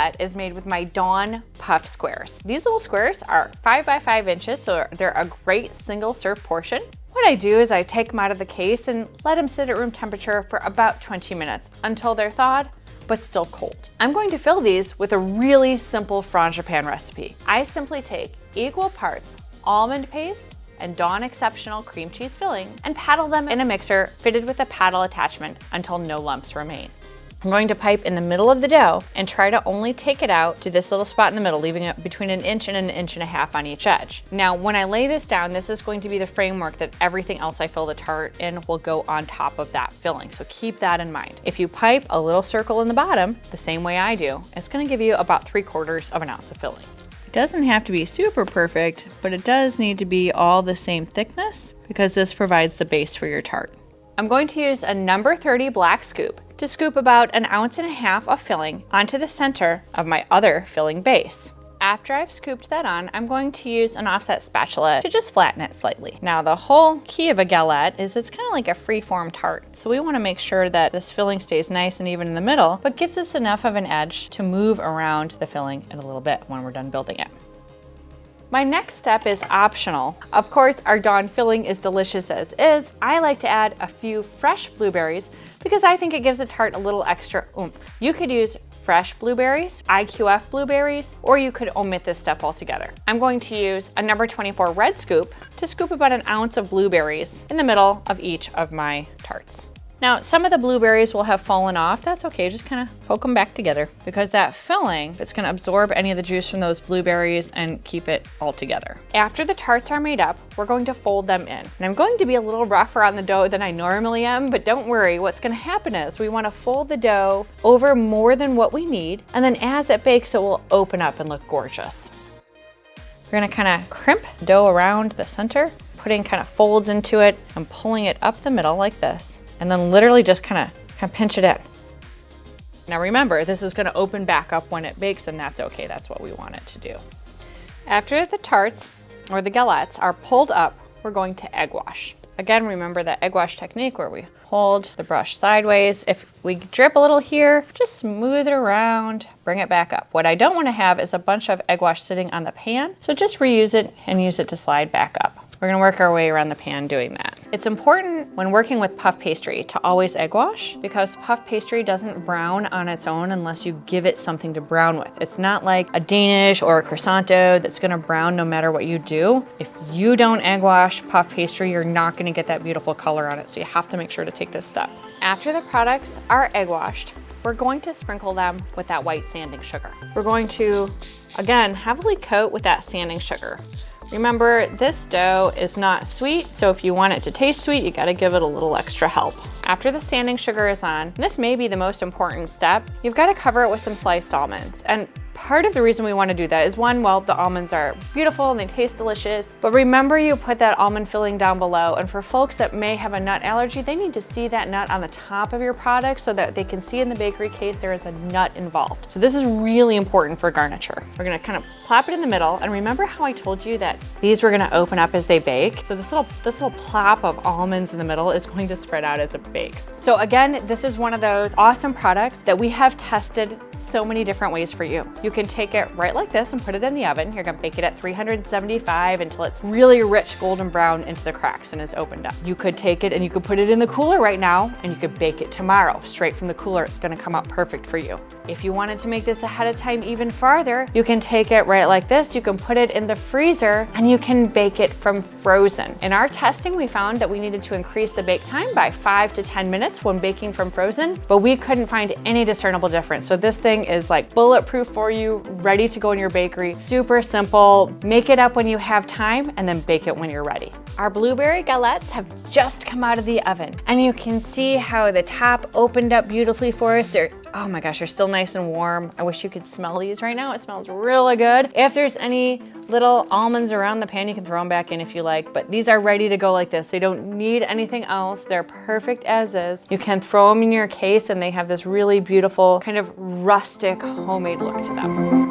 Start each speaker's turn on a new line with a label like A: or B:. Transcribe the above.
A: galette is made with my Dawn Puff Squares. These little squares are 5 by 5 inches, so they're a great single serve portion. What I do is I take them out of the case and let them sit at room temperature for about 20 minutes until they're thawed, but still cold. I'm going to fill these with a really simple frangipan recipe. I simply take equal parts almond paste and Dawn Exceptional cream cheese filling and paddle them in a mixer fitted with a paddle attachment until no lumps remain. I'm going to pipe in the middle of the dough and try to only take it out to this little spot in the middle, leaving it between 1 inch and 1.5 inches on each edge. Now, when I lay this down, this is going to be the framework that everything else I fill the tart in will go on top of that filling. So keep that in mind. If you pipe a little circle in the bottom, the same way I do, it's gonna give you about 3/4 ounce of filling. It doesn't have to be super perfect, but it does need to be all the same thickness because this provides the base for your tart. I'm going to use a number 30 black scoop to scoop about 1.5 ounces of filling onto the center of my other filling base. After I've scooped that on, I'm going to use an offset spatula to just flatten it slightly. Now, the whole key of a galette is it's kind of like a free-form tart. So we want to make sure that this filling stays nice and even in the middle, but gives us enough of an edge to move around the filling in a little bit when we're done building it. My next step is optional. Of course, our Dawn filling is delicious as is. I like to add a few fresh blueberries because I think it gives a tart a little extra oomph. You could use fresh blueberries, IQF blueberries, or you could omit this step altogether. I'm going to use a number 24 red scoop to scoop about 1 ounce of blueberries in the middle of each of my tarts. Now, some of the blueberries will have fallen off. That's okay, just kind of poke them back together because that filling, it's gonna absorb any of the juice from those blueberries and keep it all together. After the tarts are made up, we're going to fold them in. And I'm going to be a little rougher on the dough than I normally am, but don't worry, what's gonna happen is we wanna fold the dough over more than what we need, and then as it bakes, it will open up and look gorgeous. We're gonna kind of crimp dough around the center, putting kind of folds into it and pulling it up the middle like this. And then literally just kind of pinch it in. Now remember, this is gonna open back up when it bakes, and that's okay, that's what we want it to do. After the tarts, or the galettes, are pulled up, we're going to egg wash. Again, remember that egg wash technique where we hold the brush sideways. If we drip a little here, just smooth it around, bring it back up. What I don't wanna have is a bunch of egg wash sitting on the pan, so just reuse it and use it to slide back up. We're gonna work our way around the pan doing that. It's important when working with puff pastry to always egg wash because puff pastry doesn't brown on its own unless you give it something to brown with. It's not like a Danish or a croissant dough that's gonna brown no matter what you do. If you don't egg wash puff pastry, you're not gonna get that beautiful color on it, so you have to make sure to take this step. After the products are egg washed, we're going to sprinkle them with that white sanding sugar. We're going to, again, heavily coat with that sanding sugar. Remember, this dough is not sweet, so if you want it to taste sweet, you gotta give it a little extra help. After the sanding sugar is on, and this may be the most important step, you've gotta cover it with some sliced almonds. And part of the reason we wanna do that is one, well, the almonds are beautiful and they taste delicious, but remember you put that almond filling down below, and for folks that may have a nut allergy, they need to see that nut on the top of your product so that they can see in the bakery case there is a nut involved. So this is really important for garniture. We're gonna kind of plop it in the middle, and remember how I told you that these were gonna open up as they bake? So this little plop of almonds in the middle is going to spread out as it bakes. So again, this is one of those awesome products that we have tested so many different ways for you. You can take it right like this and put it in the oven. You're gonna bake it at 375 until it's really rich golden brown into the cracks and is opened up. You could take it and you could put it in the cooler right now and you could bake it tomorrow. Straight from the cooler, it's gonna come out perfect for you. If you wanted to make this ahead of time even farther, you can take it right like this, you can put it in the freezer and you can bake it from frozen. In our testing, we found that we needed to increase the bake time by 5 to 10 minutes when baking from frozen, but we couldn't find any discernible difference. So this thing is like bulletproof for you, ready to go in your bakery. Super simple. Make it up when you have time and then bake it when you're ready. Our blueberry galettes have just come out of the oven and you can see how the top opened up beautifully for us. They're, oh my gosh, they're still nice and warm. I wish you could smell these right now. It smells really good. If there's any little almonds around the pan, you can throw them back in if you like, but these are ready to go like this. They don't need anything else. They're perfect as is. You can throw them in your case and they have this really beautiful kind of rustic homemade look to them.